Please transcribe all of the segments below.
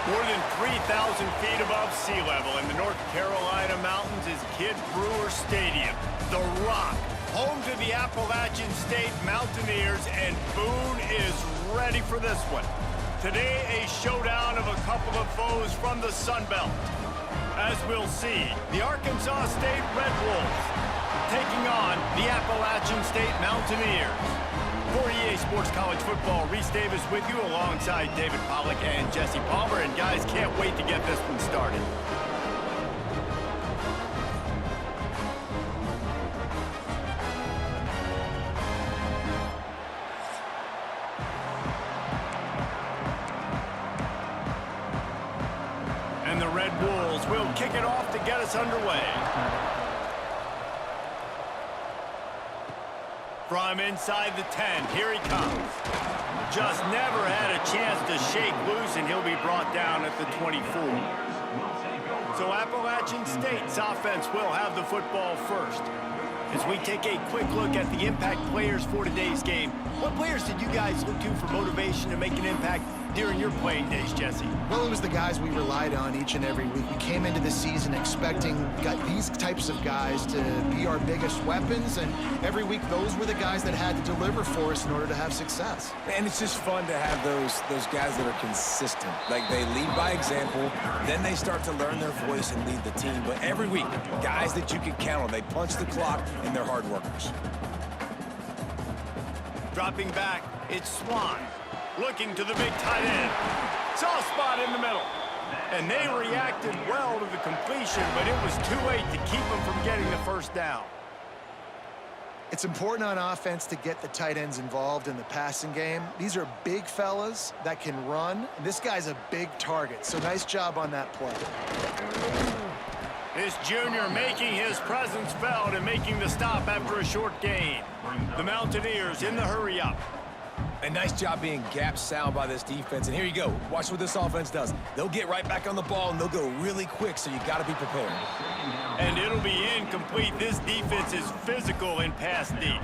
More than 3,000 feet above sea level in the North Carolina mountains is Kidd Brewer Stadium, the Rock, home to the Appalachian State Mountaineers, and Boone is ready for this one. Today, a showdown of a couple of foes from the Sun Belt. As we'll see, the Arkansas State Red Wolves taking on the Appalachian State Mountaineers. For EA Sports College Football, Reese Davis with you alongside David Pollack and Jesse Palmer. And guys, can't wait to get this one started. And the Red Wolves will kick it off to get us underway. From inside the 10, here he comes. Just never had a chance to shake loose, and he'll be brought down at the 24. So Appalachian State's offense will have the football first. As we take a quick look at the impact players for today's game, what players did you guys look to for motivation to make an impact during your playing days, Jesse? Well, it was the guys we relied on each and every week. We came into the season expecting these types of guys to be our biggest weapons, and every week those were the guys that had to deliver for us in order to have success. And it's just fun to have those guys that are consistent. Like, they lead by example, then they start to learn their voice and lead the team. But every week, guys that you can count on, they punch the clock, and they're hard workers. Dropping back, it's Swan. Looking to the big tight end. Soft spot in the middle. And they reacted well to the completion, but it was too late to keep them from getting the first down. It's important on offense to get the tight ends involved in the passing game. These are big fellas that can run. And this guy's a big target, so nice job on that play. This junior making his presence felt and making the stop after a short gain. The Mountaineers in the hurry-up. A nice job being gap sound by this defense. And here you go. Watch what this offense does. They'll get right back on the ball, and they'll go really quick, so you got to be prepared. And it'll be incomplete. This defense is physical in pass deep.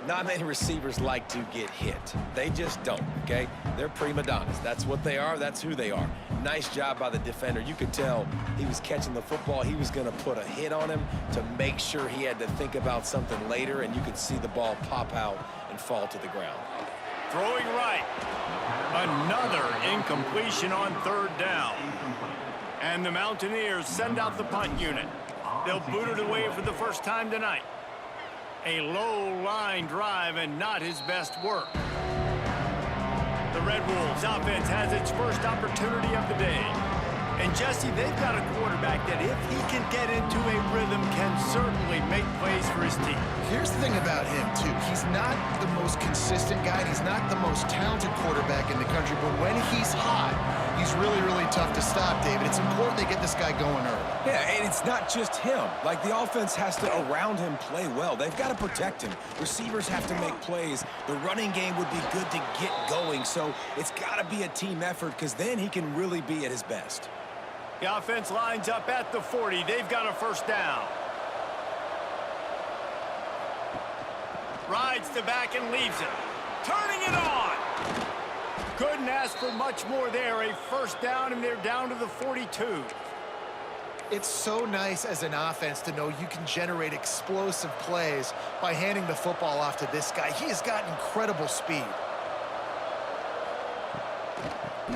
Not many receivers like to get hit. They just don't, okay? They're prima donnas. That's what they are. That's who they are. Nice job by the defender. You could tell he was catching the football. He was going to put a hit on him to make sure he had to think about something later, and you could see the ball pop out and fall to the ground. Throwing right. Another incompletion on third down. And the Mountaineers send out the punt unit. They'll boot it away for the first time tonight. A low line drive and not his best work. The Red Wolves offense has its first opportunity of the day. And Jesse, they've got a quarterback that if he can get into a rhythm can certainly make plays for his team. Here's the thing about him, too. He's not the most consistent guy, and he's not the most talented quarterback in the country, but when he's hot, he's really, really tough to stop, David. It's important they get this guy going early. Yeah, and it's not just him. Like, the offense has to, around him, play well. They've got to protect him. Receivers have to make plays. The running game would be good to get going, so it's got to be a team effort, because then he can really be at his best. The offense lines up at the 40. They've got a first down. Rides to back and leaves it. Turning it on. Couldn't ask for much more there. A first down, and they're down to the 42. It's so nice as an offense to know you can generate explosive plays by handing the football off to this guy. He has got incredible speed.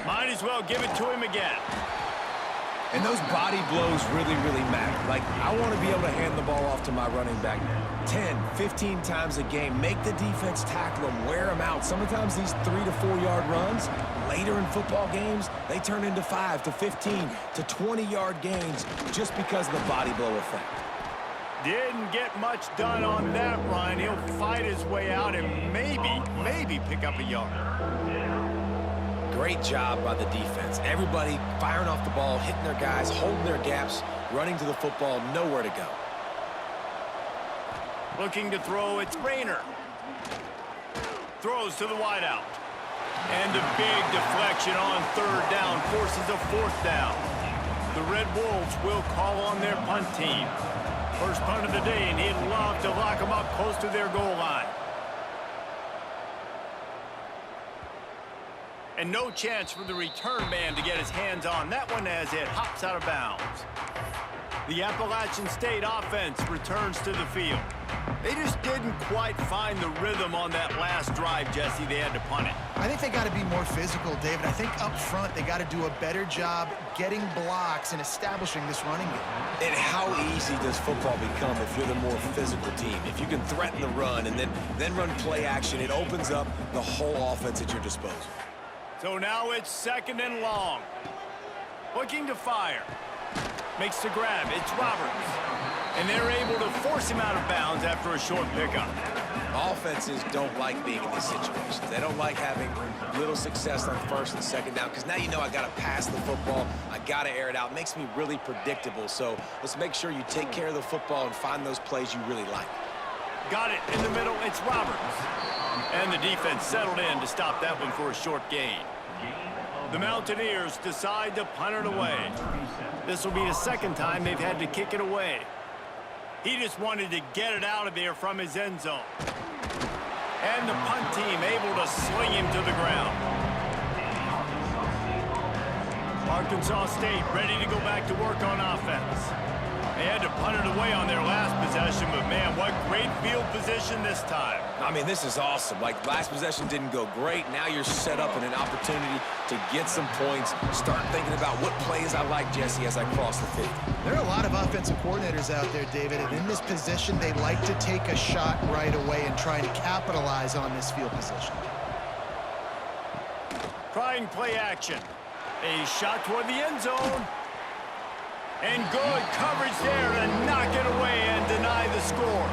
Might as well give it to him again. And those body blows really, really matter. Like, I want to be able to hand the ball off to my running back 10, 15 times a game. Make the defense tackle them, wear them out. Sometimes these 3 to 4 yard runs, later in football games, they turn into 5 to 15 to 20 yard gains just because of the body blow effect. Didn't get much done on that run. He'll fight his way out and maybe pick up a yard. Great job by the defense. Everybody firing off the ball, hitting their guys, holding their gaps, running to the football, nowhere to go. Looking to throw, it's Rayner. Throws to the wideout. And a big deflection on third down forces a fourth down. The Red Wolves will call on their punt team. First punt of the day, and he'd love to lock them up close to their goal line. And no chance for the return man to get his hands on that one as it hops out of bounds. The Appalachian State offense returns to the field. They just didn't quite find the rhythm on that last drive, Jesse. They had to punt it. I think they got to be more physical, David. I think up front they got to do a better job getting blocks and establishing this running game. And how easy does football become if you're the more physical team? If you can threaten the run and then run play action, it opens up the whole offense at your disposal. So now it's 2nd and long. Looking to fire. Makes the grab. It's Roberts. And they're able to force him out of bounds after a short pickup. Offenses don't like being in these situations. They don't like having little success on 1st and 2nd down because now you know I got to pass the football. I got to air it out. It makes me really predictable. So let's make sure you take care of the football and find those plays you really like. Got it in the middle. It's Roberts. And the defense settled in to stop that one for a short gain. The Mountaineers decide to punt it away. This will be the 2nd time they've had to kick it away. He just wanted to get it out of there from his end zone. And the punt team able to sling him to the ground. Arkansas State ready to go back to work on offense. They had to punt it away on their last possession, but man, what great field position this time. I mean, this is awesome. Like, last possession didn't go great. Now you're set up in an opportunity to get some points. Start thinking about what plays I like, Jesse, as I cross the 50. There are a lot of offensive coordinators out there, David, and in this position, they like to take a shot right away and try to capitalize on this field position. Trying play action. A shot toward the end zone. And good coverage there to knock it away and deny the score.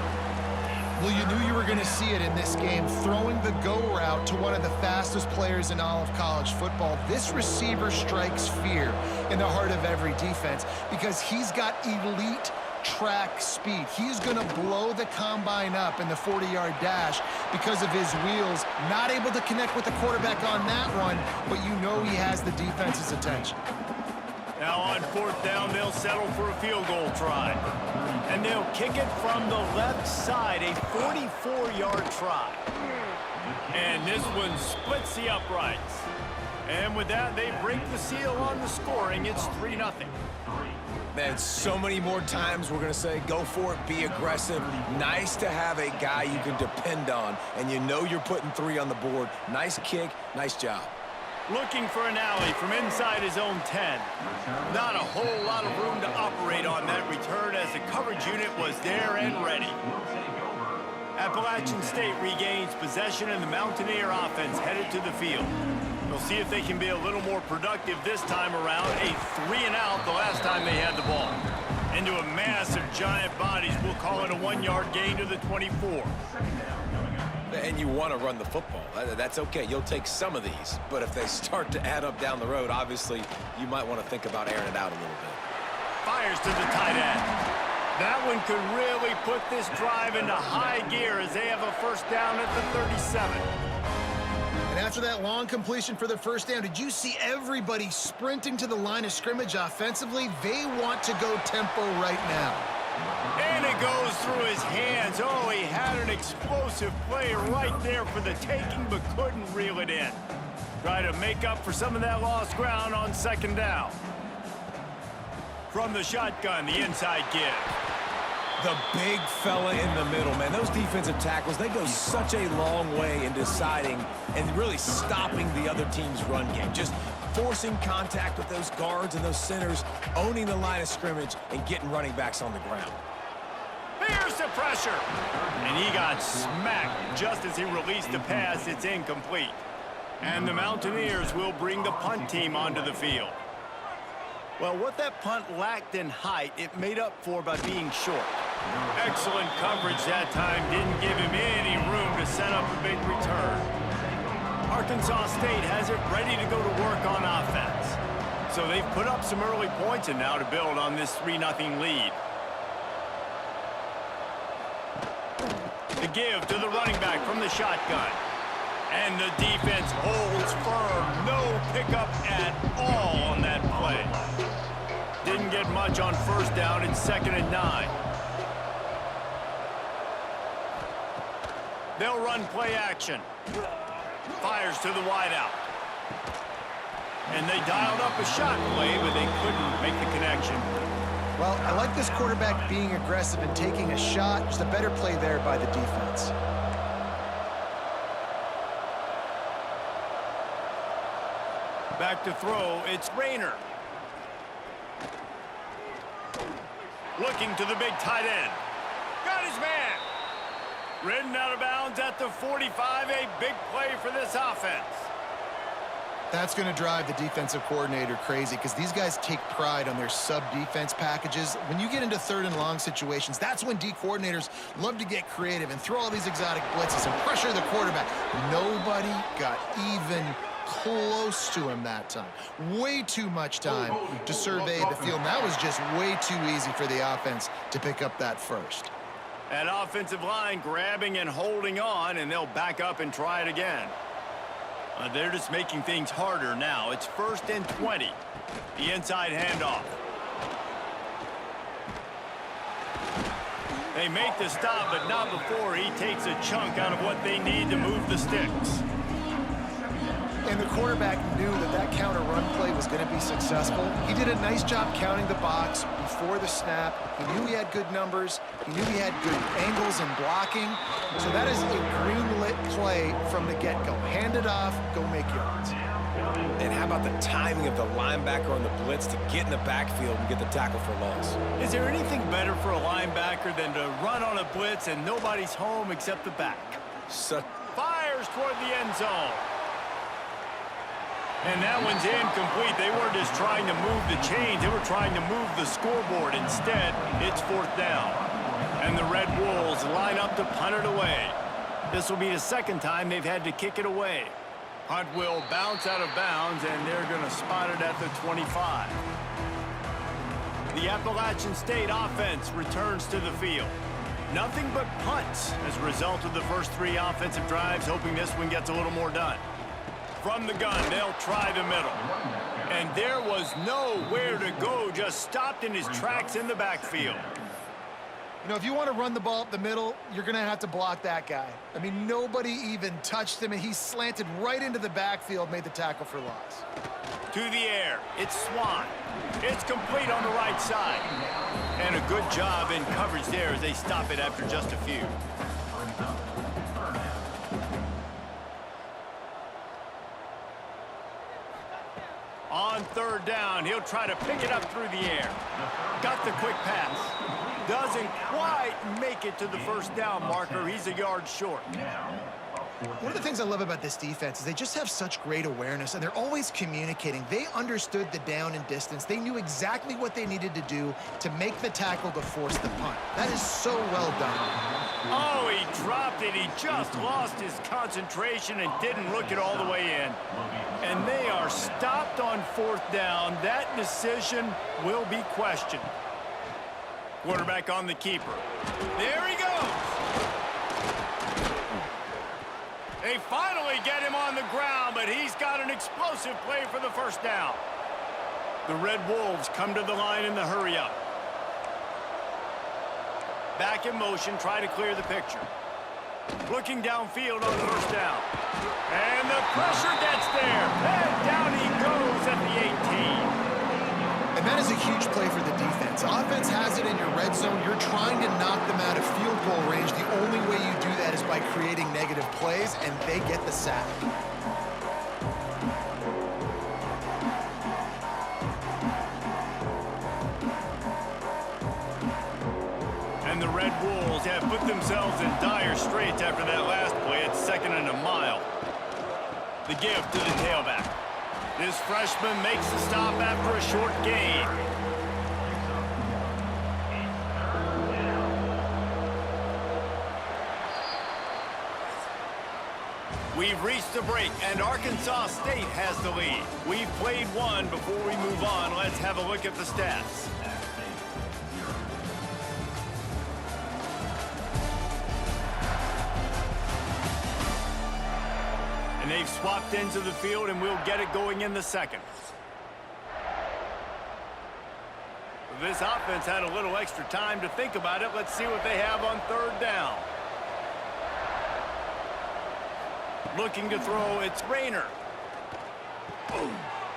Well, you knew you were going to see it in this game, throwing the go route to one of the fastest players in all of college football. This receiver strikes fear in the heart of every defense because he's got elite track speed. He's going to blow the combine up in the 40-yard dash because of his wheels. Not able to connect with the quarterback on that one, but you know he has the defense's attention. Now on 4th down, they'll settle for a field goal try. And they'll kick it from the left side, a 44-yard try. And this one splits the uprights. And with that, they break the seal on the scoring. It's 3-0. Man, so many more times we're going to say, go for it, be aggressive. Nice to have a guy you can depend on, and you know you're putting 3 on the board. Nice kick, nice job. Looking for an alley from inside his own 10. Not a whole lot of room to operate on that return as the coverage unit was there and ready. Appalachian State regains possession and the Mountaineer offense headed to the field. They'll see if they can be a little more productive this time around. A 3-and-out the last time they had the ball. Into a mass of giant bodies, we'll call it a 1-yard gain to the 24. And you want to run the football. That's okay. You'll take some of these. But if they start to add up down the road, obviously, you might want to think about airing it out a little bit. Fires to the tight end. That one could really put this drive into high gear as they have a 1st down at the 37. And after that long completion for the 1st down, did you see everybody sprinting to the line of scrimmage offensively? They want to go tempo right now. And it goes through his hands. Oh, he had an explosive play right there for the taking, but couldn't reel it in. Try to make up for some of that lost ground on 2nd down. From the shotgun, the inside give. The big fella in the middle, man. Those defensive tackles, they go such a long way in deciding and really stopping the other team's run game. Just forcing contact with those guards and those centers, owning the line of scrimmage, and getting running backs on the ground. Here's the pressure. And he got smacked just as he released the pass. It's incomplete. And the Mountaineers will bring the punt team onto the field. Well, what that punt lacked in height, it made up for by being short. Excellent coverage that time. Didn't give him any room to set up a big return. Arkansas State has it ready to go to work on offense. So they've put up some early points and now to build on this 3-0 lead. The give to the running back from the shotgun. And the defense holds firm. No pickup at all on that play. Didn't get much on 1st down. It's 2nd and 9. They'll run play action. Fires to the wideout. And they dialed up a shot play, but they couldn't make the connection. Well, I like this quarterback being aggressive and taking a shot. Just a better play there by the defense. Back to throw, it's Rayner. Looking to the big tight end. Got his man. Ridden out of bounds at the 45, a big play for this offense. That's going to drive the defensive coordinator crazy because these guys take pride on their sub-defense packages. When you get into third and long situations, that's when D coordinators love to get creative and throw all these exotic blitzes and pressure the quarterback. Nobody got even close to him that time. Way too much time to survey the field. And that was just way too easy for the offense to pick up that first. That offensive line grabbing and holding on, and they'll back up and try it again. They're just making things harder now. It's 1st and 20. The inside handoff. They make the stop, but not before he takes a chunk out of what they need to move the sticks. And the quarterback knew that that counter run play was going to be successful. He did a nice job counting the box before the snap. He knew he had good numbers. He knew he had good angles and blocking. So that is a green-lit play from the get-go. Hand it off, go make yards. And how about the timing of the linebacker on the blitz to get in the backfield and get the tackle for loss? Is there anything better for a linebacker than to run on a blitz and nobody's home except the back? Fires toward the end zone. And that one's incomplete. They weren't just trying to move the chains. They were trying to move the scoreboard. Instead, it's 4th down. And the Red Wolves line up to punt it away. This will be the 2nd time they've had to kick it away. Punt will bounce out of bounds, and they're going to spot it at the 25. The Appalachian State offense returns to the field. Nothing but punts as a result of the first 3 offensive drives, hoping this one gets a little more done. From the gun, they'll try the middle. And there was nowhere to go, just stopped in his tracks in the backfield. You know, if you want to run the ball up the middle, you're going to have to block that guy. I mean, nobody even touched him, and he slanted right into the backfield, made the tackle for loss. To the air, it's Swan. It's complete on the right side. And a good job in coverage there as they stop it after just a few. On 3rd down, he'll try to pick it up through the air. Got the quick pass. Doesn't quite make it to the 1st down marker. He's a yard short. One of the things I love about this defense is they just have such great awareness, and they're always communicating. They understood the down and distance. They knew exactly what they needed to do to make the tackle to force the punt. That is so well done. Oh, he dropped it. He just lost his concentration and didn't look it all the way in. And they are stopped on 4th down. That decision will be questioned. Quarterback on the keeper. There he goes. They finally get him on the ground, but he's got an explosive play for the 1st down. The Red Wolves come to the line in the hurry-up. Back in motion, try to clear the picture. Looking downfield on 1st down. And the pressure gets there. And down he goes at the 18. And that is a huge play for the defense. Offense has it in your red zone. You're trying to knock them out of field goal range. The only way you do that is by creating negative plays, and they get the sack. And the Red Wolves have put themselves in dire straits after that last play. It's 2nd and a mile. The give to the tailback. This freshman makes the stop after a short gain. We've reached the break, and Arkansas State has the lead. We've played one. Before we move on, let's have a look at the stats. And they've swapped into the field, and we'll get it going in the 2nd. This offense had a little extra time to think about it. Let's see what they have on 3rd down. Looking to throw, it's Rayner.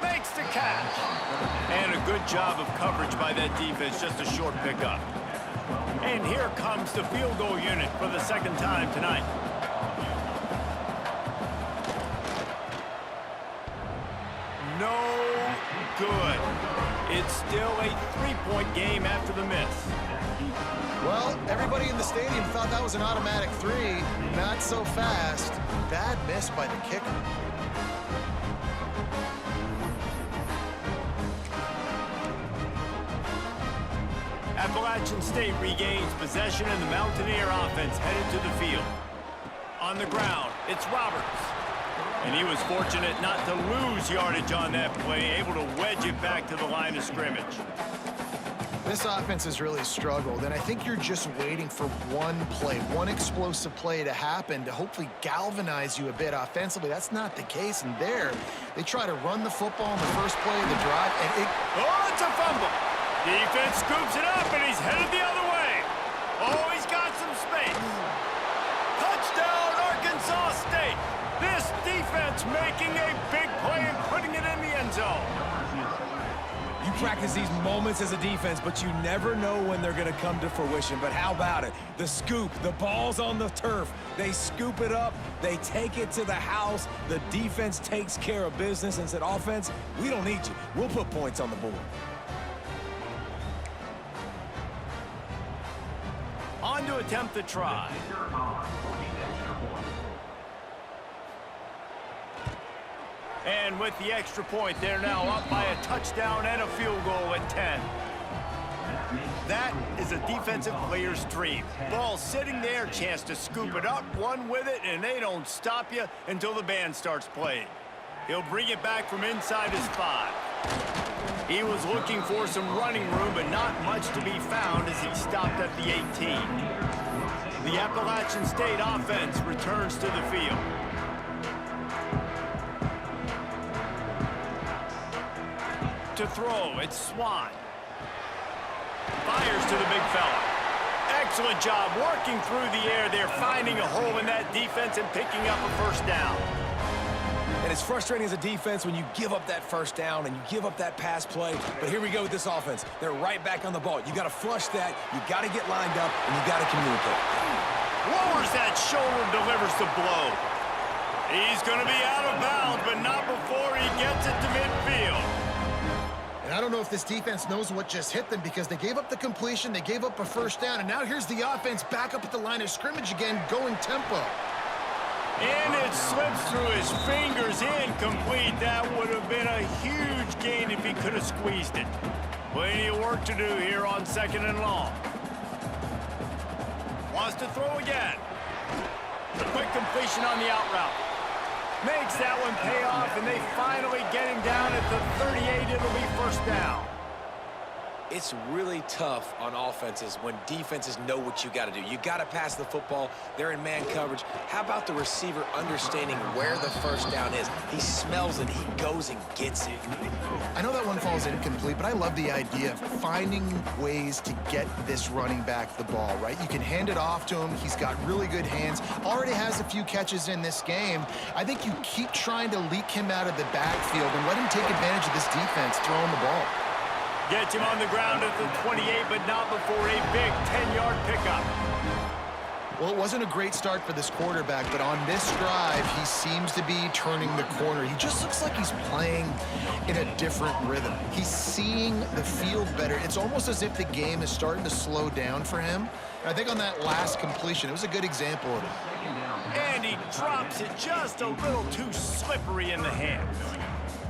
Makes makes the catch. And a good job of coverage by that defense, just a short pickup. And here comes the field goal unit for the second time tonight. No good. It's still a three-point game after the miss. Well, everybody in the stadium thought that was an automatic three. Not so fast. Bad miss by the kicker. Appalachian State regains possession and the Mountaineer offense headed to the field. On the ground, it's Roberts. And he was fortunate not to lose yardage on that play, able to wedge it back to the line of scrimmage. This offense has really struggled, and I think you're just waiting for one play, one explosive play to happen to hopefully galvanize you a bit offensively. That's not the case, and there, they try to run the football in the first play of the drive, and Oh, it's a fumble! Defense scoops it up, and he's headed the other way. Oh, he's got some space. Touchdown, Arkansas State! This defense making a big play and putting it in the end zone. You practice these moments as a defense, but you never know when they're going to come to fruition. But how about it? The scoop, the ball's on the turf. They scoop it up. They take it to the house. The defense takes care of business and said, offense, we don't need you. We'll put points on the board. On to attempt the try. And with the extra point, they're now up by a touchdown and a field goal at 10. That is a defensive player's dream. Ball sitting there, chance to scoop it up, run with it, and they don't stop you until the band starts playing. He'll bring it back from inside his 5. He was looking for some running room, but not much to be found as he stopped at the 18. The Appalachian State offense returns to the field. To throw, it's Swan. Fires to the big fella. Excellent job working through the air there, finding a hole in that defense and picking up a first down. And it's frustrating as a defense when you give up that first down and you give up that pass play. But here we go with this offense. They're right back on the ball. You got to flush that. You got to get lined up, and you got to communicate. Lowers that shoulder, delivers the blow. He's going to be out of bounds, but not before he gets it to midfield. And I don't know if this defense knows what just hit them because they gave up the completion, they gave up a first down, and now here's the offense back up at the line of scrimmage again, going tempo. And it slips through his fingers, incomplete. That would have been a huge gain if he could have squeezed it. Plenty of work to do here on second and long. Wants to throw again. Quick completion on the out route. Makes that one pay off, and they finally get him down at the 38. It'll be first down. It's really tough on offenses when defenses know what you got to do. You got to pass the football. They're in man coverage. How about the receiver understanding where the first down is? He smells it. He goes and gets it. I know that one falls incomplete, but I love the idea of finding ways to get this running back the ball, right? You can hand it off to him. He's got really good hands. Already has a few catches in this game. I think you keep trying to leak him out of the backfield and let him take advantage of this defense throwing the ball. Gets him on the ground at the 28, but not before a big 10-yard pickup. Well, it wasn't a great start for this quarterback, but on this drive, he seems to be turning the corner. He just looks like he's playing in a different rhythm. He's seeing the field better. It's almost as if the game is starting to slow down for him. And I think on that last completion, it was a good example of it. And he drops it just a little too slippery in the hands.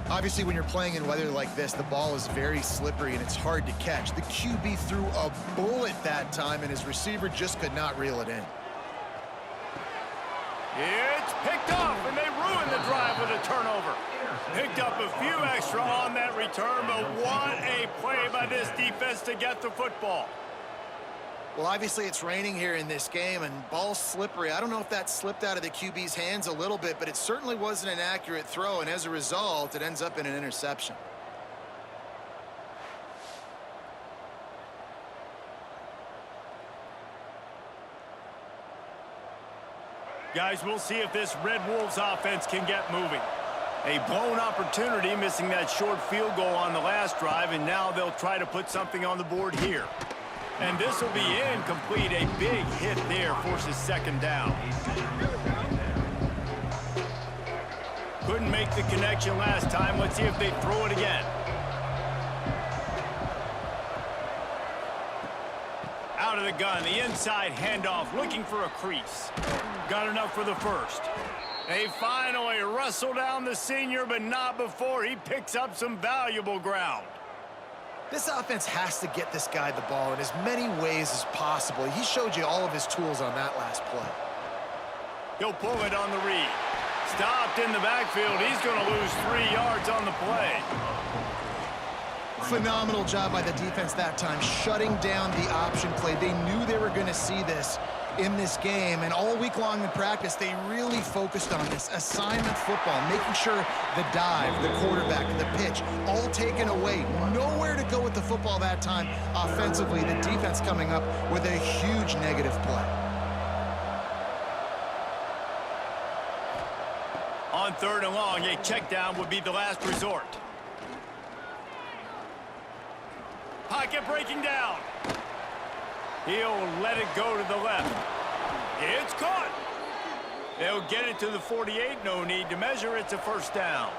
Obviously, when you're playing in weather like this, the ball is very slippery and it's hard to catch. The QB threw a bullet that time, and his receiver just could not reel it in. It's picked off, and they ruined the drive with a turnover. Picked up a few extra on that return, but what a play by this defense to get the football. Well, obviously, it's raining here in this game, and ball's slippery. I don't know if that slipped out of the QB's hands a little bit, but it certainly wasn't an accurate throw, and as a result, it ends up in an interception. Guys, we'll see if this Red Wolves offense can get moving. A blown opportunity, missing that short field goal on the last drive, and now they'll try to put something on the board here. And this will be incomplete. A big hit there forces second down. Couldn't make the connection last time. Let's see if they throw it again. Out of the gun, the inside handoff, looking for a crease. Got enough for the first. They finally wrestle down the senior, but not before he picks up some valuable ground. This offense has to get this guy the ball in as many ways as possible. He showed you all of his tools on that last play. He'll pull it on the read. Stopped in the backfield. He's going to lose 3 yards on the play. Phenomenal job by the defense that time, shutting down the option play. They knew they were going to see this in this game, and all week long in practice, they really focused on this assignment football, making sure the dive, the quarterback, the pitch, all taken away. Nowhere to go with the football that time offensively. The defense coming up with a huge negative play. On 3rd and long, a check down would be the last resort. Pocket breaking down. He'll let it go to the left. It's caught. They'll get it to the 48. No need to measure. It's a first down.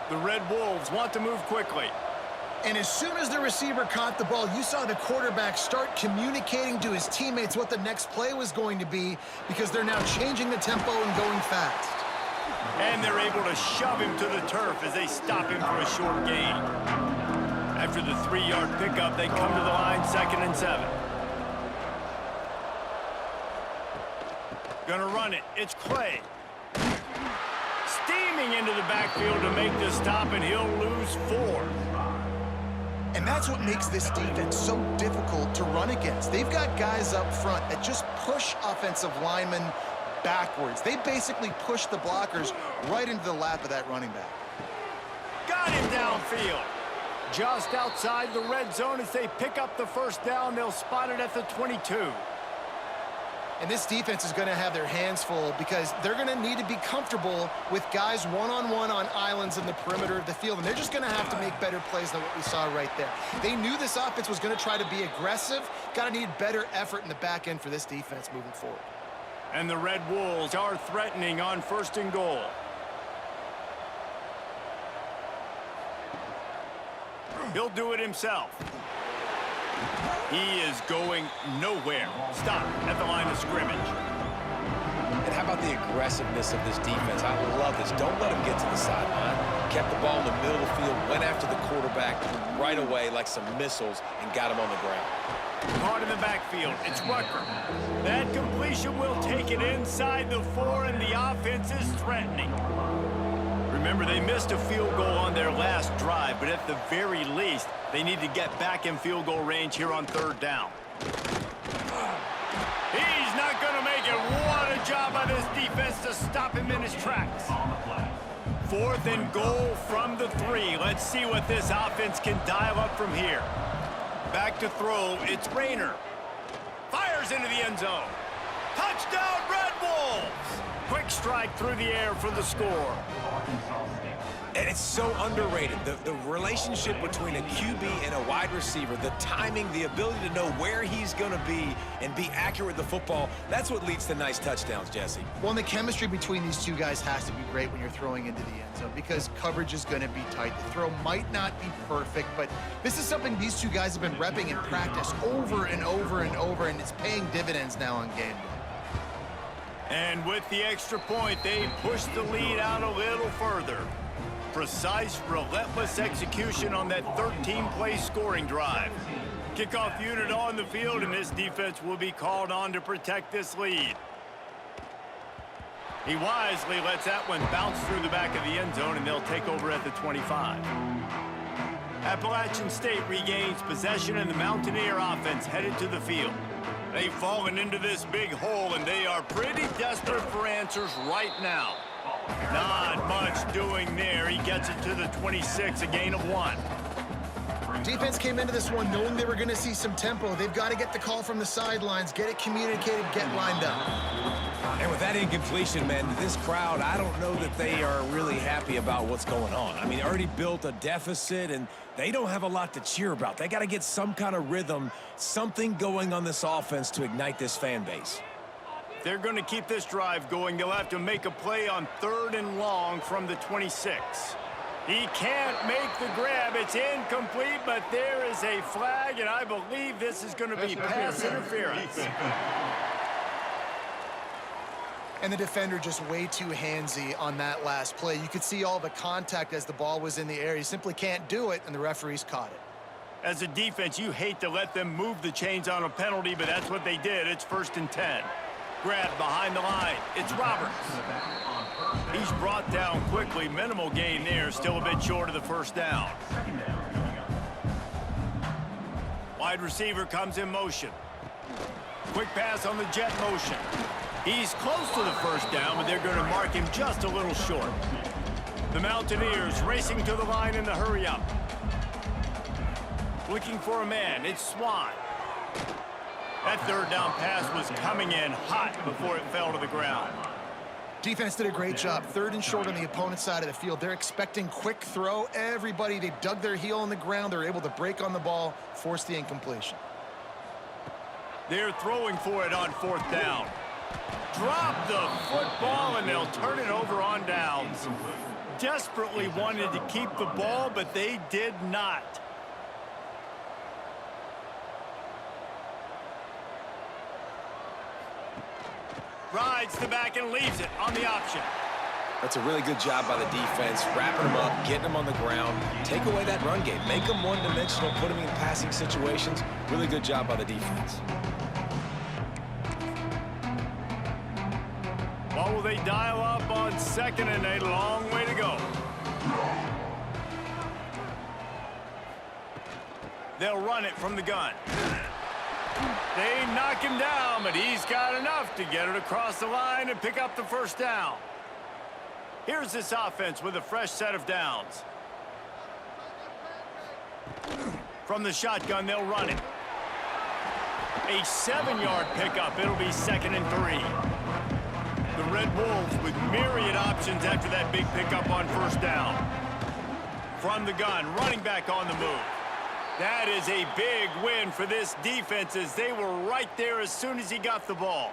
The Red Wolves want to move quickly. And as soon as the receiver caught the ball, you saw the quarterback start communicating to his teammates what the next play was going to be, because they're now changing the tempo and going fast. And they're able to shove him to the turf as they stop him for a short gain. After the 3-yard pickup, they come to the line, 2nd and 7. Gonna run it. It's Clay. Steaming into the backfield to make the stop, and he'll lose 4. And that's what makes this defense so difficult to run against. They've got guys up front that just push offensive linemen backwards. They basically push the blockers right into the lap of that running back. Got him downfield. Just outside the red zone as they pick up the first down. They'll spot it at the 22. And this defense is going to have their hands full, because they're going to need to be comfortable with guys one-on-one on islands in the perimeter of the field. And they're just going to have to make better plays than what we saw right there. They knew this offense was going to try to be aggressive. Got to need better effort in the back end for this defense moving forward. And the Red Wolves are threatening on 1st and goal. He'll do it himself. He is going nowhere. Stop at the line of scrimmage. And how about the aggressiveness of this defense? I love this. Don't let him get to the sideline. Kept the ball in the middle of the field, went after the quarterback right away like some missiles, and got him on the ground. Caught in the backfield. It's Rucker. That completion will take it inside the 4, and the offense is threatening. Remember, they missed a field goal on their last drive, but at the very least, they need to get back in field goal range here on 3rd down. He's not going to make it. What a job by this defense to stop him in his tracks. 4th and goal from the 3. Let's see what this offense can dial up from here. Back to throw. It's Rayner. Fires into the end zone. Touchdown, Red Wolves! Quick strike through the air for the score. And it's so underrated. The relationship between a QB and a wide receiver, the timing, the ability to know where he's going to be and be accurate with the football, that's what leads to nice touchdowns, Jesse. Well, and the chemistry between these two guys has to be great when you're throwing into the end zone, because coverage is going to be tight. The throw might not be perfect, but this is something these two guys have been repping in practice over and over and over, and it's paying dividends now on game day. And with the extra point, they push the lead out a little further. Precise, relentless execution on that 13-play scoring drive. Kickoff unit on the field, and this defense will be called on to protect this lead. He wisely lets that one bounce through the back of the end zone, and they'll take over at the 25. Appalachian State regains possession, and the Mountaineer offense headed to the field. They've fallen into this big hole, and they are pretty desperate for answers right now. Not much doing there. He gets it to the 26, a gain of 1. Defense came into this one knowing they were going to see some tempo. They've got to get the call from the sidelines, get it communicated, get lined up. And with that incompletion, man, this crowd, I don't know that they are really happy about what's going on. I mean, they already built a deficit, and they don't have a lot to cheer about. They got to get some kind of rhythm, something going on this offense to ignite this fan base. They're going to keep this drive going. They'll have to make a play on 3rd and long from the 26. He can't make the grab. It's incomplete, but there is a flag, and I believe this is going to be pass interference. And the defender just way too handsy on that last play. You could see all the contact as the ball was in the air. He simply can't do it, and the referees caught it. As a defense, you hate to let them move the chains on a penalty, but that's what they did. It's 1st and 10. Grab behind the line. It's Roberts. He's brought down quickly. Minimal gain there. Still a bit short of the 1st down. Wide receiver comes in motion. Quick pass on the jet motion. He's close to the 1st down, but they're going to mark him just a little short. The Mountaineers racing to the line in the hurry-up. Looking for a man. It's Swan. That 3rd down pass was coming in hot before it fell to the ground. Defense did a great job. 3rd and short on the opponent's side of the field. They're expecting quick throw. Everybody, they dug their heel in the ground. They're able to break on the ball, force the incompletion. They're throwing for it on 4th down. Drop the football, and they'll turn it over on downs. Desperately wanted to keep the ball, but they did not. Rides the back and leaves it on the option. That's a really good job by the defense, wrapping them up, getting them on the ground. Take away that run game. Make them one-dimensional, put them in passing situations. Really good job by the defense. What will they dial up on 2nd and a long way to go? They'll run it from the gun. They knock him down, but he's got enough to get it across the line and pick up the 1st down. Here's this offense with a fresh set of downs. From the shotgun, they'll run it. A 7-yard pickup. It'll be 2nd and 3. The Red Wolves with myriad options after that big pickup on 1st down. From the gun, running back on the move. That is a big win for this defense as they were right there as soon as he got the ball.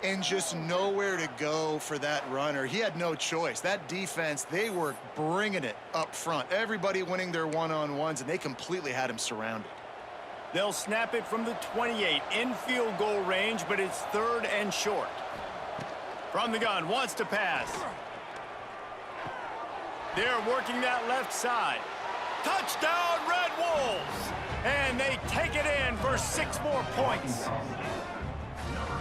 And just nowhere to go for that runner. He had no choice. That defense, they were bringing it up front. Everybody winning their one-on-ones, and they completely had him surrounded. They'll snap it from the 28 in field goal range, but it's 3rd and short. From the gun, wants to pass. They're working that left side. Touchdown, Red Wolves! And they take it in for 6 more points.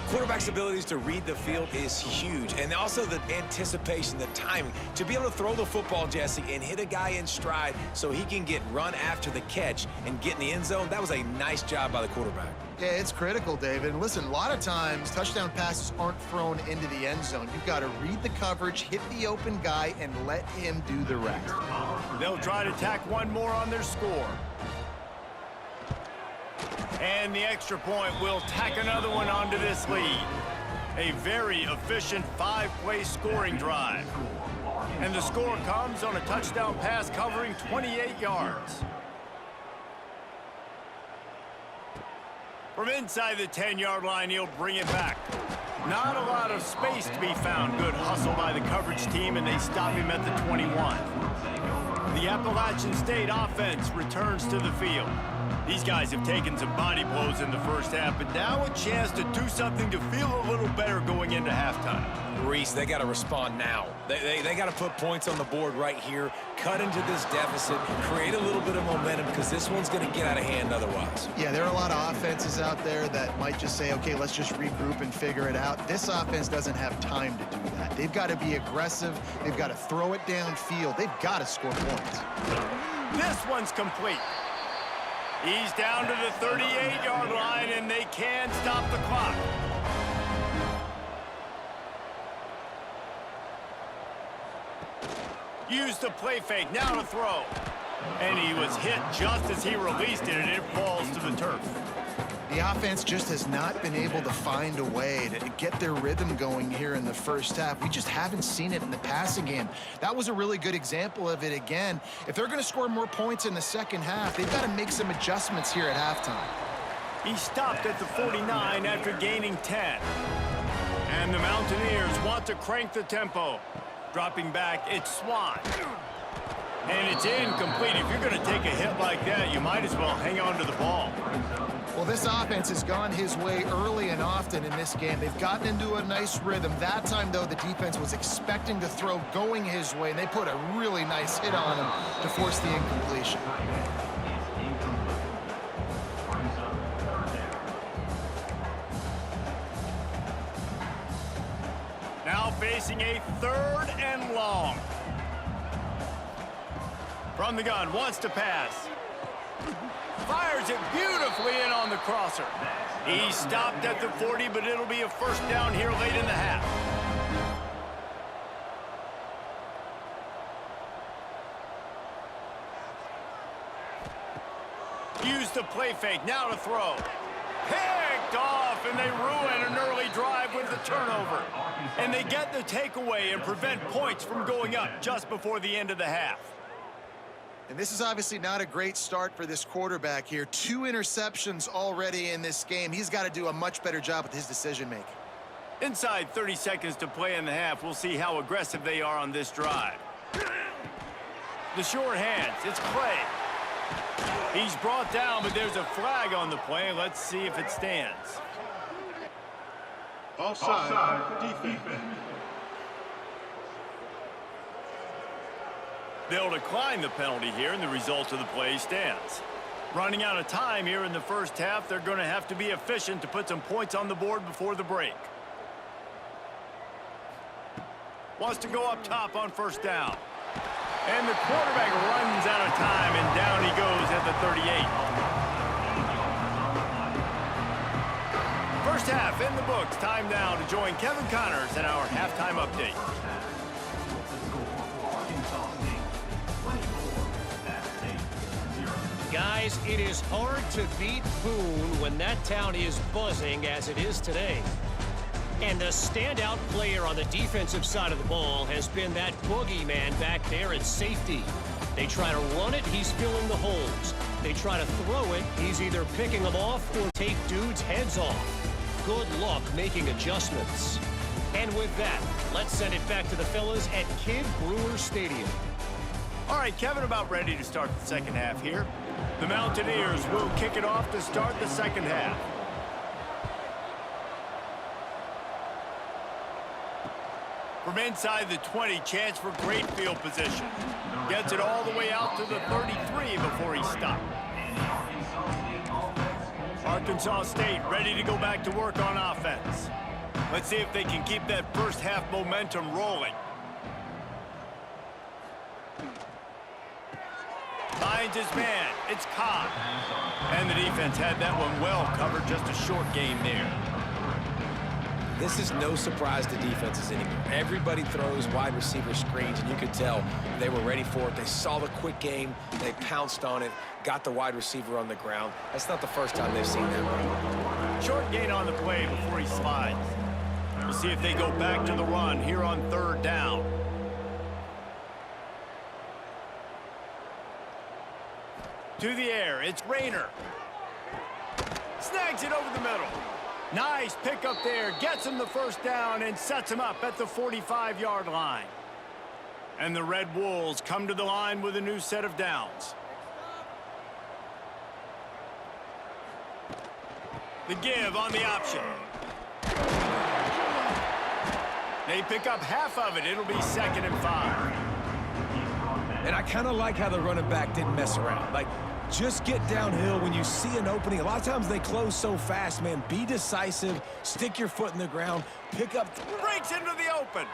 Quarterback's abilities to read the field is huge, and also the anticipation, the timing. To be able to throw the football, Jesse, and hit a guy in stride so he can get run after the catch and get in the end zone, that was a nice job by the quarterback. Yeah, it's critical, David. And listen, a lot of times, touchdown passes aren't thrown into the end zone. You've got to read the coverage, hit the open guy, and let him do the rest. They'll try to tack one more on their score. And the extra point will tack another one onto this lead. A very efficient 5-play scoring drive. And the score comes on a touchdown pass covering 28 yards. From inside the 10-yard line, he'll bring it back. Not a lot of space to be found. Good hustle by the coverage team, and they stop him at the 21. The Appalachian State offense returns to the field. These guys have taken some body blows in the 1st half, but now a chance to do something to feel a little better going into halftime. Reese, they got to respond now. They got to put points on the board right here, cut into this deficit, create a little bit of momentum, because this one's going to get out of hand otherwise. Yeah, there are a lot of offenses out there that might just say, okay, let's just regroup and figure it out. This offense doesn't have time to do that. They've got to be aggressive. They've got to throw it downfield. They've got to score points. This one's complete. He's down to the 38-yard line, and they can't stop the clock. Used the play fake, now to throw. And he was hit just as he released it, and it falls to the turf. The offense just has not been able to find a way to get their rhythm going here in the first half. We just haven't seen it in the passing game. That was a really good example of it again. If they're going to score more points in the second half, they've got to make some adjustments here at halftime. He stopped at the 49 after gaining 10. And the Mountaineers want to crank the tempo. Dropping back, it's Swan. And it's incomplete. If you're going to take a hit like that, you might as well hang on to the ball. Well, this offense has gone his way early and often in this game. They've gotten into a nice rhythm. That time, though, the defense was expecting the throw going his way, and they put a really nice hit on him to force the incompletion. Now facing a 3rd and long. From the gun, wants to pass. Fires it beautifully in on the crosser. He stopped at the 40, but it'll be a first down here late in the half. Use the play fake, now to throw. Picked off, and they ruin an early drive with the turnover. And they get the takeaway and prevent points from going up just before the end of the half. And this is obviously not a great start for this quarterback here. 2 interceptions already in this game. He's got to do a much better job with his decision-making. Inside 30 seconds to play in the half. We'll see how aggressive they are on this drive. The short hands, it's Clay. He's brought down, but there's a flag on the play. Let's see if it stands. Offside, defense. They'll decline the penalty here, and the result of the play stands. Running out of time here in the first half, they're going to have to be efficient to put some points on the board before the break. Wants to go up top on first down. And the quarterback runs out of time, and down he goes at the 38. First half in the books. Time now to join Kevin Connors in our halftime update. Guys, it is hard to beat Boone when that town is buzzing as it is today. And the standout player on the defensive side of the ball has been that boogeyman back there at safety. They try to run it, he's filling the holes. They try to throw it, he's either picking them off or take dudes' heads off. Good luck making adjustments. And with that, let's send it back to the fellas at Kidd Brewer Stadium. All right, Kevin, about ready to start the second half here. The Mountaineers will kick it off to start the second half. From inside the 20, chance for great field position. Gets it all the way out to the 33 before he stopped. Arkansas State ready to go back to work on offense. Let's see if they can keep that first half momentum rolling. Finds his man. It's Cobb. And the defense had that one well covered. Just a short gain there. This is no surprise to defenses anymore. Everybody throws wide receiver screens, and you could tell they were ready for it. They saw the quick game. They pounced on it, got the wide receiver on the ground. That's not the first time they've seen that run. Short gain on the play before he slides. We'll see if they go back to the run here on 3rd down. To the air, it's Rayner. Snags it over the middle. Nice pickup there, gets him the first down and sets him up at the 45-yard line. And the Red Wolves come to the line with a new set of downs. The give on the option. They pick up half of it. It'll be 2nd and 5. And I kind of like how the running back didn't mess around. Like, just get downhill when you see an opening. A lot of times they close so fast, man. Be decisive. Stick your foot in the ground. Pick up. Breaks into the open.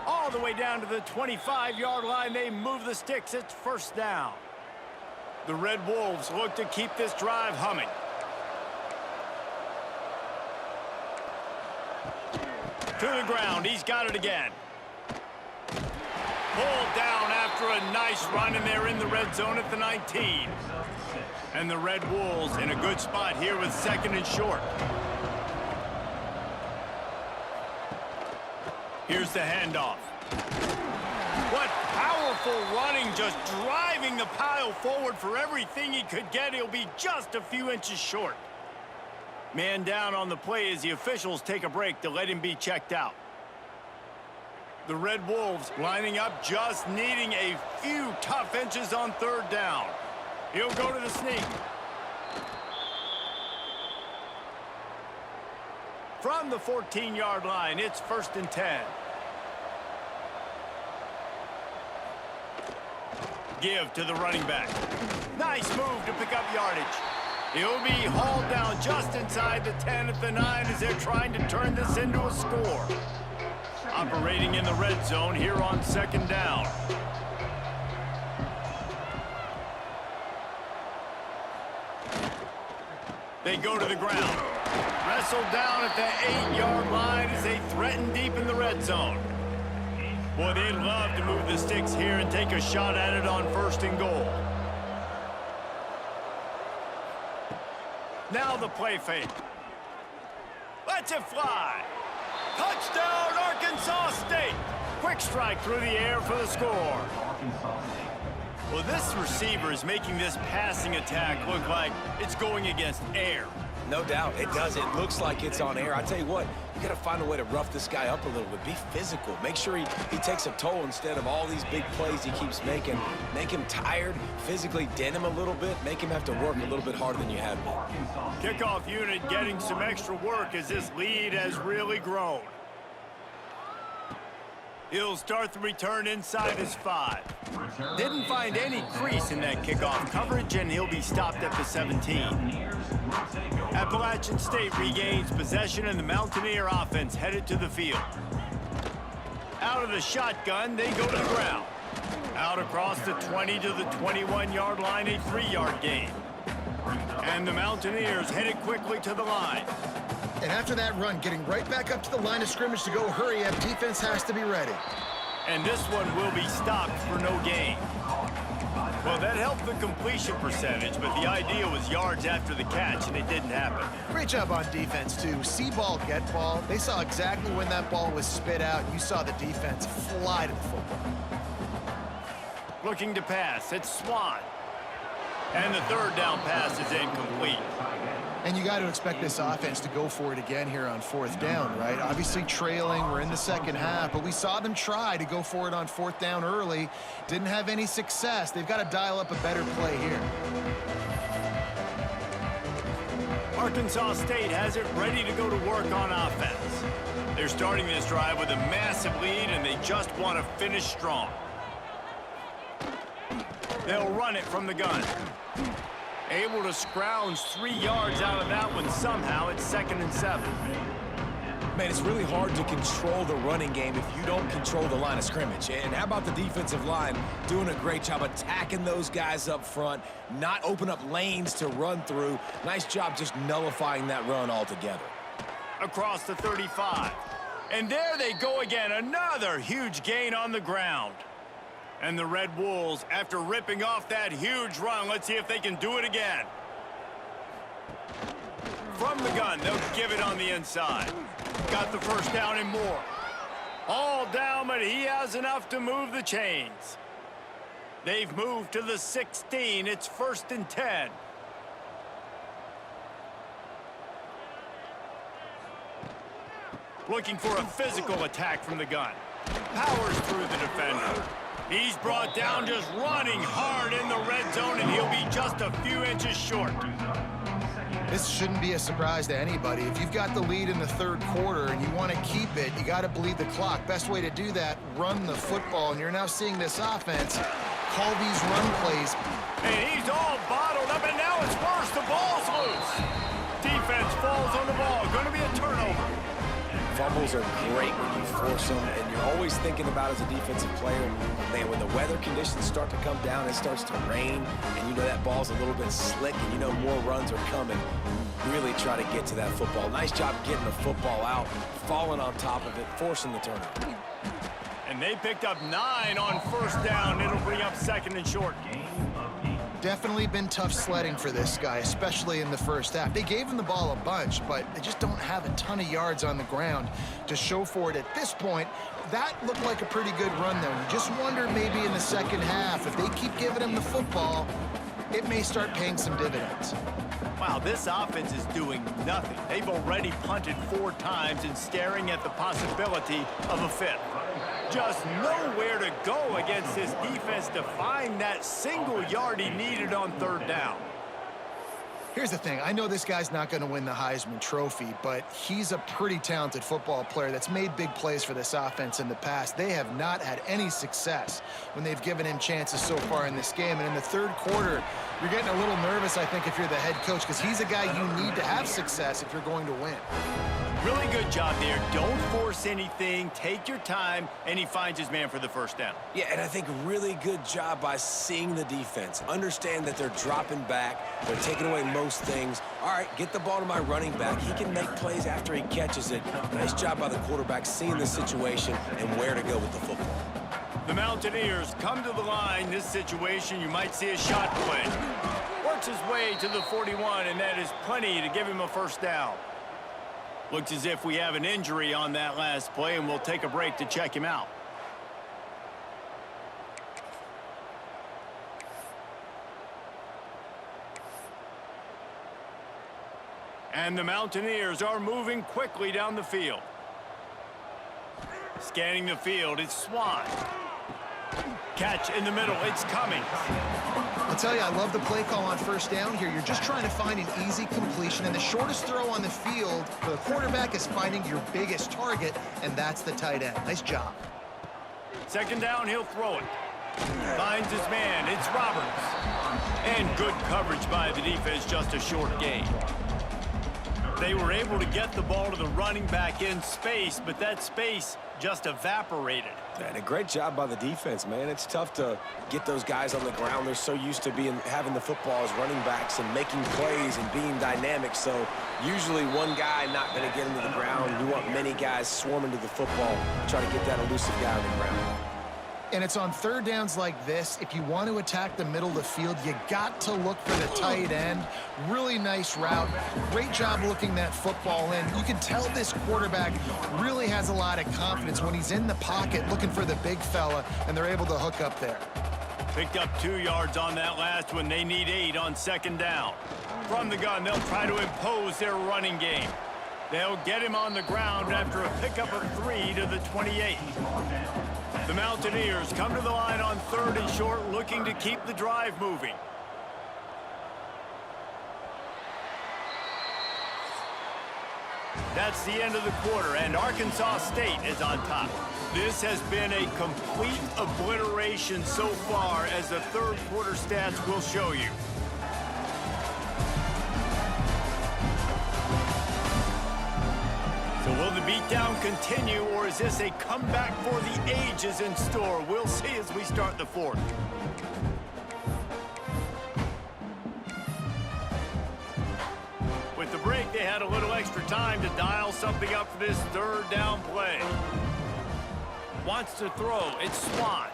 All the way down to the 25-yard line. They move the sticks. It's first down. The Red Wolves look to keep this drive humming. To the ground. He's got it again. Pulled down after after a nice run, and they're in the red zone at the 19. And the Red Wolves in a good spot here with 2nd and short. Here's the handoff. What powerful running, just driving the pile forward for everything he could get. He'll be just a few inches short. Man down on the play as the officials take a break to let him be checked out. The Red Wolves lining up, just needing a few tough inches on 3rd down. He'll go to the sneak. From the 14-yard line, it's 1st and 10. Give to the running back. Nice move to pick up yardage. He'll be hauled down just inside the 10 at the 9 as they're trying to turn this into a score. Operating in the red zone here on 2nd down. They go to the ground. Wrestled down at the 8-yard line as they threaten deep in the red zone. Boy, they'd love to move the sticks here and take a shot at it on 1st and goal. Now the play fake. Lets it fly. Touchdown, Arkansas State. Quick strike through the air for the score. Well, this receiver is making this passing attack look like it's going against air. No doubt, it does. It looks like it's on air. I tell you what, you got to find a way to rough this guy up a little bit. Be physical. Make sure he takes a toll instead of all these big plays he keeps making. Make him tired, physically dent him a little bit, make him have to work a little bit harder than you have been. Kickoff unit getting some extra work as this lead has really grown. He'll start the return inside his 5. Didn't find any crease in that kickoff coverage, and he'll be stopped at the 17. Appalachian State regains possession, and the Mountaineer offense headed to the field. Out of the shotgun, they go to the ground. Out across the 20 to the 21-yard line, a 3-yard gain. And the Mountaineers headed quickly to the line. And after that run, getting right back up to the line of scrimmage to go hurry up, defense has to be ready. And this one will be stopped for no gain. Well, that helped the completion percentage, but the idea was yards after the catch, and it didn't happen. Great job on defense, too. See ball, get ball. They saw exactly when that ball was spit out. You saw the defense fly to the football. Looking to pass, it's Swan. And the 3rd down pass is incomplete. And you got to expect this offense to go for it again here on 4th down, right? Obviously trailing, we're in the 2nd half, but we saw them try to go for it on 4th down early. Didn't have any success. They've got to dial up a better play here. Arkansas State has it ready to go to work on offense. They're starting this drive with a massive lead, and they just want to finish strong. They'll run it from the gun. Able to scrounge 3 yards out of that one somehow. It's 2nd and 7. Man, it's really hard to control the running game if you don't control the line of scrimmage. And how about the defensive line doing a great job attacking those guys up front, not open up lanes to run through. Nice job just nullifying that run altogether. Across the 35. And there they go again. Another huge gain on the ground. And the Red Wolves, after ripping off that huge run, let's see if they can do it again. From the gun, they'll give it on the inside. Got the 1st down and more. All down, but he has enough to move the chains. They've moved to the 16. It's 1st and 10. Looking for a physical attack from the gun. Powers through the defender. He's brought down just running hard in the red zone, and he'll be just a few inches short. This shouldn't be a surprise to anybody. If you've got the lead in the 3rd quarter and you want to keep it, you got to bleed the clock. Best way to do that, run the football. And you're now seeing this offense call these run plays. And he's all bottled up, and now it's worse. The ball's loose. Defense falls on the ball. Going to be a turnover. Fumbles are great when you force them, and you're always thinking about as a defensive player, man, when the weather conditions start to come down, it starts to rain, and you know that ball's a little bit slick, and you know more runs are coming. Really try to get to that football. Nice job getting the football out, falling on top of it, forcing the turnover. And they picked up 9 on first down. It'll bring up 2nd and short. Definitely been tough sledding for this guy, especially in the first half. They gave him the ball a bunch, but they just don't have a ton of yards on the ground to show for it at this point. That looked like a pretty good run, though. You just wonder maybe in the second half, if they keep giving him the football, it may start paying some dividends. Wow, this offense is doing nothing. They've already punted 4 times and staring at the possibility of a 5th. Just nowhere to go against this defense to find that single yard he needed on 3rd down. Here's the thing. I know this guy's not going to win the Heisman Trophy, but he's a pretty talented football player that's made big plays for this offense in the past. They have not had any success when they've given him chances so far in this game. And in the 3rd quarter, you're getting a little nervous, I think, if you're the head coach, because he's a guy you need to have success if you're going to win. Really good job there. Don't force anything. Take your time, and he finds his man for the 1st down. Yeah, and I think really good job by seeing the defense. Understand that they're dropping back. They're taking away most things. All right, get the ball to my running back. He can make plays after he catches it. Nice job by the quarterback seeing the situation and where to go with the football. The Mountaineers come to the line. This situation, you might see a shot play. Works his way to the 41, and that is plenty to give him a 1st down. Looks as if we have an injury on that last play, and we'll take a break to check him out. And the Mountaineers are moving quickly down the field. Scanning the field, it's Swan. Catch in the middle, it's Cummings. I'll tell you, I love the play call on 1st down here. You're just trying to find an easy completion, and the shortest throw on the field for the quarterback is finding your biggest target, and that's the tight end. Nice job. 2nd down, he'll throw it. Finds his man, it's Roberts. And good coverage by the defense, just a short gain. They were able to get the ball to the running back in space, but that space just evaporated. And a great job by the defense, man. It's tough to get those guys on the ground. They're so used to having the football as running backs and making plays and being dynamic. So usually one guy not going to get into the ground. You want many guys swarming to the football, try to get that elusive guy on the ground. And it's on 3rd downs like this. If you want to attack the middle of the field, you got to look for the tight end. Really nice route. Great job looking that football in. You can tell this quarterback really has a lot of confidence when he's in the pocket looking for the big fella, and they're able to hook up there. Picked up 2 yards on that last one. They need 8 on 2nd down. From the gun, they'll try to impose their running game. They'll get him on the ground after a pickup of 3 to the 28. The Mountaineers come to the line on 3rd and short, looking to keep the drive moving. That's the end of the quarter, and Arkansas State is on top. This has been a complete obliteration so far, as the 3rd quarter stats will show you. So will the beatdown continue, or is this a comeback for the ages in store? We'll see as we start the 4th. With the break, they had a little extra time to dial something up for this 3rd down play. Wants to throw, it's Swan.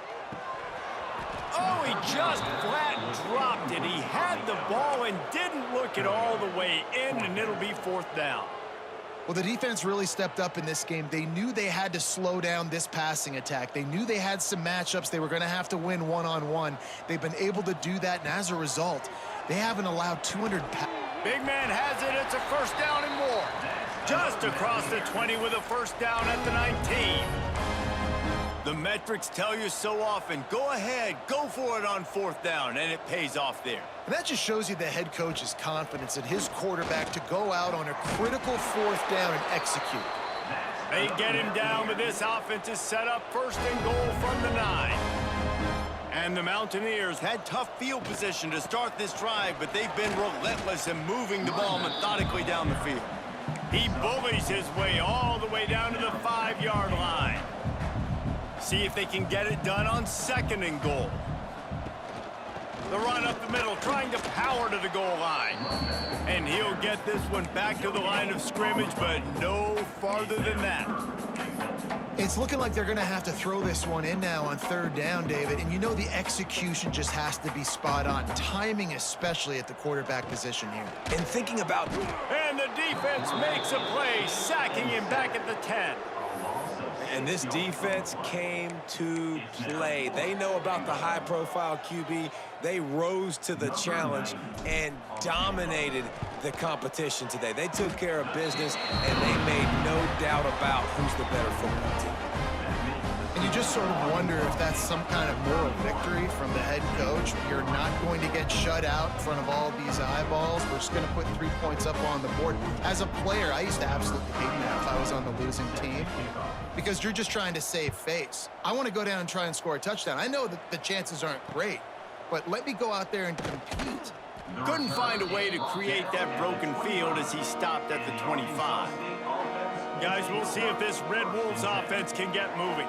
Oh, he just flat dropped it. He had the ball and didn't look it all the way in, and it'll be 4th down. Well, the defense really stepped up in this game. They knew they had to slow down this passing attack. They knew they had some matchups they were going to have to win one-on-one. They've been able to do that, and as a result, they haven't allowed 200 Big man has it. It's a 1st down and more. Just across the 20 with a 1st down at the 19. The metrics tell you so often, go ahead, go for it on 4th down, and it pays off there. And that just shows you the head coach's confidence in his quarterback to go out on a critical 4th down and execute. They get him down, but this offense is set up 1st and goal from the 9. And the Mountaineers had tough field position to start this drive, but they've been relentless in moving the ball methodically down the field. He bullies his way all the way down to the 5-yard line. See if they can get it done on 2nd and goal. The run up the middle, trying to power to the goal line. And he'll get this one back to the line of scrimmage, but no farther than that. It's looking like they're going to have to throw this one in now on third down, David. And you know the execution just has to be spot on. Timing, especially at the quarterback position here. And thinking about... And the defense makes a play, sacking him back at the 10. And this defense came to play. They know about the high-profile QB. They rose to the challenge and dominated the competition today. They took care of business, and they made no doubt about who's the better football team. And you just sort of wonder if that's some kind of moral victory from the head coach. You're not going to get shut out in front of all these eyeballs. We're just going to put 3 points up on the board. As a player, I used to absolutely hate that if I was on the losing team, because you're just trying to save face. I want to go down and try and score a touchdown. I know that the chances aren't great, but let me go out there and compete. Couldn't find a way to create that broken field as he stopped at the 25. Guys, we'll see if this Red Wolves offense can get moving.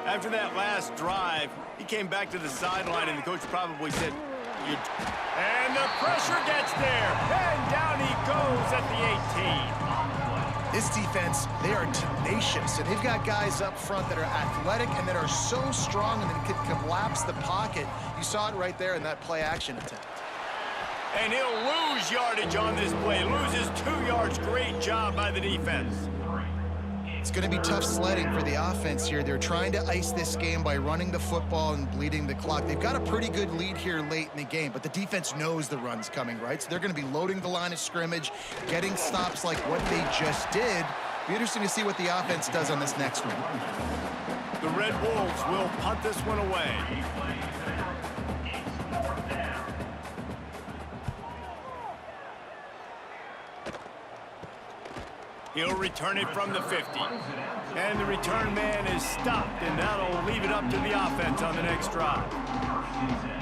After that last drive, he came back to the sideline, and the coach probably said, and the pressure gets there, and down he goes at the 18. This defense, they are tenacious, and they've got guys up front that are athletic and that are so strong and that can collapse the pocket. You saw it right there in that play-action attempt. And he'll lose yardage on this play. Loses 2 yards. Great job by the defense. It's going to be tough sledding for the offense here. They're trying to ice this game by running the football and bleeding the clock. They've got a pretty good lead here late in the game, but the defense knows the run's coming, right? So they're going to be loading the line of scrimmage, getting stops like what they just did. Be interesting to see what the offense does on this next one. The Red Wolves will punt this one away. He'll return it from the 50. And the return man is stopped, and that'll leave it up to the offense on the next drive.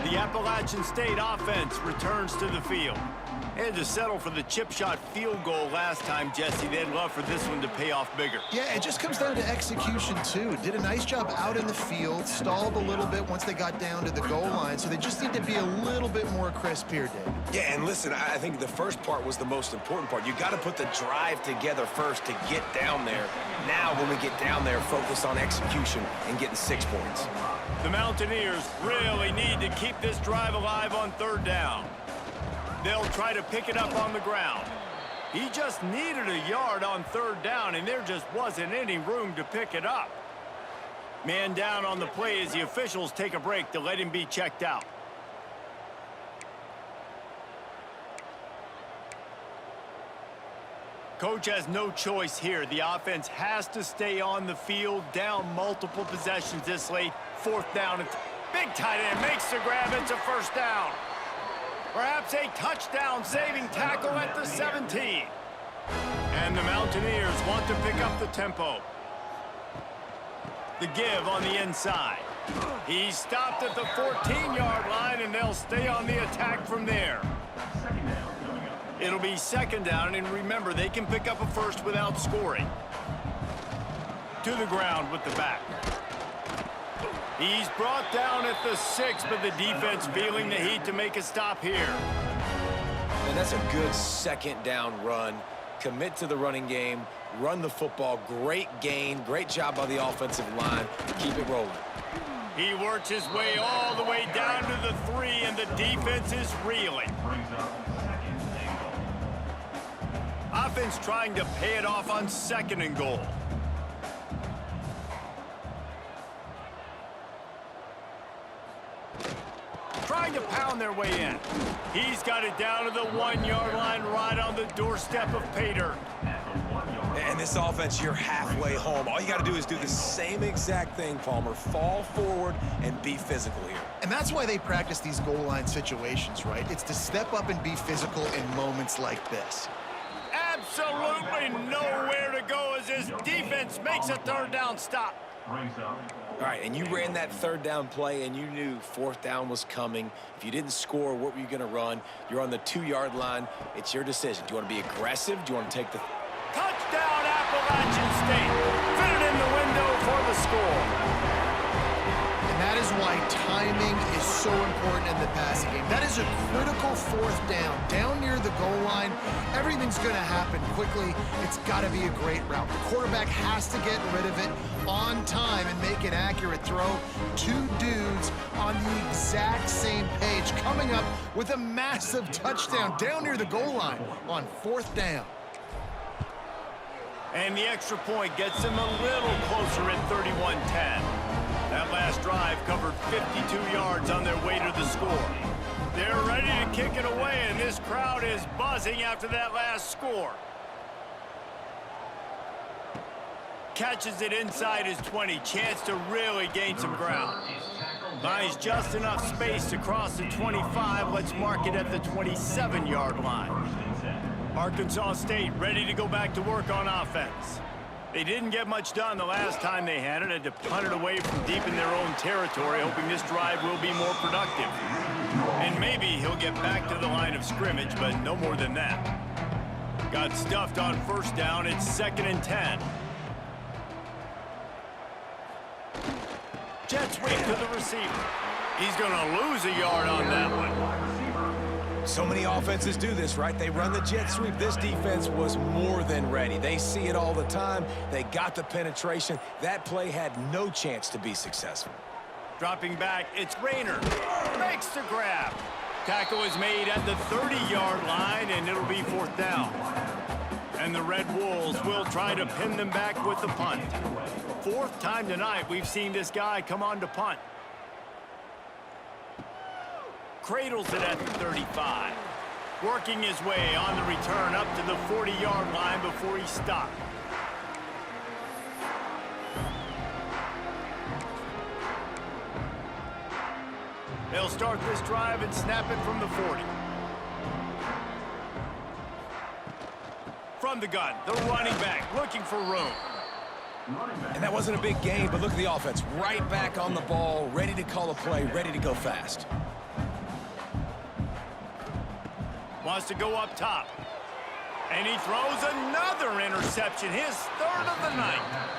The Appalachian State offense returns to the field. And to settle for the chip shot field goal last time, Jesse, they'd love for this one to pay off bigger. Yeah, it just comes down to execution, too. Did a nice job out in the field, stalled a little bit once they got down to the goal line, so they just need to be a little bit more crisp here, Dave. Yeah, and listen, I think the first part was the most important part. You got to put the drive together first to get down there. Now, when we get down there, focus on execution and getting 6 points. The Mountaineers really need to keep this drive alive on third down. They'll try to pick it up on the ground. He just needed a yard on third down, and there just wasn't any room to pick it up. Man down on the play as the officials take a break to let him be checked out. Coach has no choice here. The offense has to stay on the field, down multiple possessions this late. Fourth down. Big tight end makes the grab. It's a first down. Perhaps a touchdown-saving tackle at the 17. And the Mountaineers want to pick up the tempo. The give on the inside. He stopped at the 14-yard line, and they'll stay on the attack from there. It'll be second down, and remember, they can pick up a first without scoring. To the ground with the back. He's brought down at the 6, but the defense feeling the heat to make a stop here. And that's a good second down run. Commit to the running game, run the football, great gain, great job by the offensive line. Keep it rolling. He works his way all the way down to the 3, and the defense is reeling. Offense trying to pay it off on 2nd and goal. Trying to pound their way in. He's got it down to the 1-yard line right on the doorstep of pay dirt. And this offense, you're halfway home. All you got to do is do the same exact thing, Palmer. Fall forward and be physical here. And that's why they practice these goal line situations, right? It's to step up and be physical in moments like this. Absolutely nowhere to go as his defense makes a third down stop. All right, and you ran that third down play, and you knew fourth down was coming. If you didn't score, what were you going to run? You're on the 2-yard line. It's your decision. Do you want to be aggressive? Do you want to take the... Touchdown, Appalachian State. Fit it in the window for the score. And that That is why timing is so important in the passing game. That is a critical fourth down near the goal line. Everything's going to happen quickly. It's got to be a great route. The quarterback has to get rid of it on time and make an accurate throw. Two dudes on the exact same page coming up with a massive touchdown down near the goal line on fourth down. And the extra point gets them a little closer at 31-10. That last drive covered 52 yards on their way to the score. They're ready to kick it away, and this crowd is buzzing after that last score. Catches it inside his 20. Chance to really gain some ground. Buys just enough space to cross the 25. Let's mark it at the 27-yard line. Arkansas State ready to go back to work on offense. They didn't get much done the last time they had to punt it away from deep in their own territory, hoping this drive will be more productive. And maybe he'll get back to the line of scrimmage, but no more than that. Got stuffed on first down. It's 2nd and 10. Jet sweep to the receiver. He's going to lose a yard on that one. So many offenses do this, right? They run the jet sweep. This defense was more than ready. They see it all the time. They got the penetration. That play had no chance to be successful. Dropping back, it's Rayner. Makes the grab. Tackle is made at the 30-yard line, and it'll be fourth down. And the Red Wolves will try to pin them back with the punt. Fourth time tonight we've seen this guy come on to punt. Cradles it at the 35. Working his way on the return up to the 40-yard line before he stopped. They'll start this drive and snap it from the 40. From the gun, the running back looking for room. And that wasn't a big gain, but look at the offense. Right back on the ball, ready to call a play, ready to go fast. Wants to go up top. And he throws another interception, his third of the night.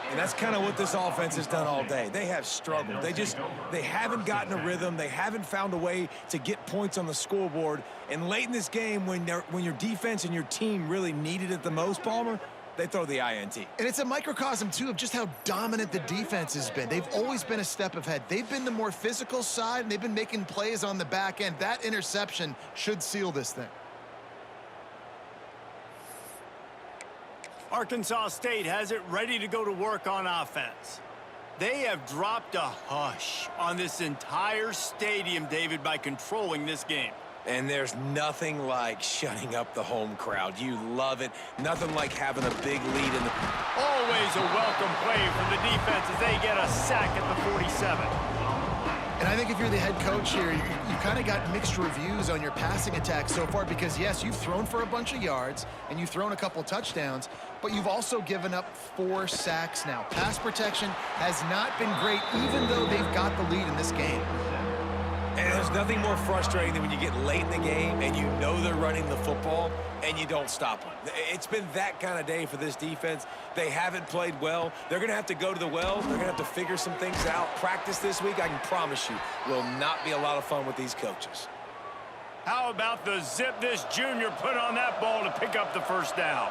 And that's kind of what this offense has done all day. They have struggled. They haven't gotten a rhythm. They haven't found a way to get points on the scoreboard. And late in this game, when your defense and your team really needed it the most, Palmer, they throw the INT. And it's a microcosm, too, of just how dominant the defense has been. They've always been a step ahead. They've been the more physical side, and they've been making plays on the back end. That interception should seal this thing. Arkansas State has it ready to go to work on offense. They have dropped a hush on this entire stadium, David, by controlling this game. And there's nothing like shutting up the home crowd. You love it. Nothing like having a big lead in the... Always a welcome play from the defense as they get a sack at the 47. And I think if you're the head coach here, you kind of got mixed reviews on your passing attack so far because, yes, you've thrown for a bunch of yards and you've thrown a couple touchdowns, but you've also given up 4 sacks now. Pass protection has not been great, even though they've got the lead in this game. And there's nothing more frustrating than when you get late in the game and you know they're running the football and you don't stop them. It's been that kind of day for this defense. They haven't played well. They're going to have to go to the well. They're going to have to figure some things out. Practice this week, I can promise you, will not be a lot of fun with these coaches. How about the zip this junior put on that ball to pick up the first down?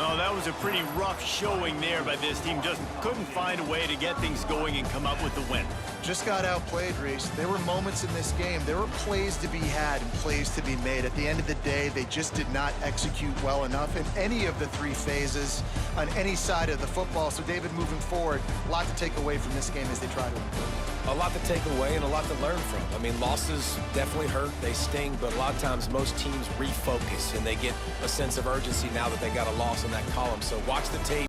Oh, that was a pretty rough showing there by this team. Just couldn't find a way to get things going and come up with the win. Just got outplayed, Reese. There were moments in this game. There were plays to be had and plays to be made. At the end of the day, they just did not execute well enough in any of the 3 phases on any side of the football. So, David, moving forward, a lot to take away from this game as they try to improve. A lot to take away and a lot to learn from. I mean, losses definitely hurt. They sting, but a lot of times most teams refocus and they get a sense of urgency now that they got a loss in that column. So watch the tape.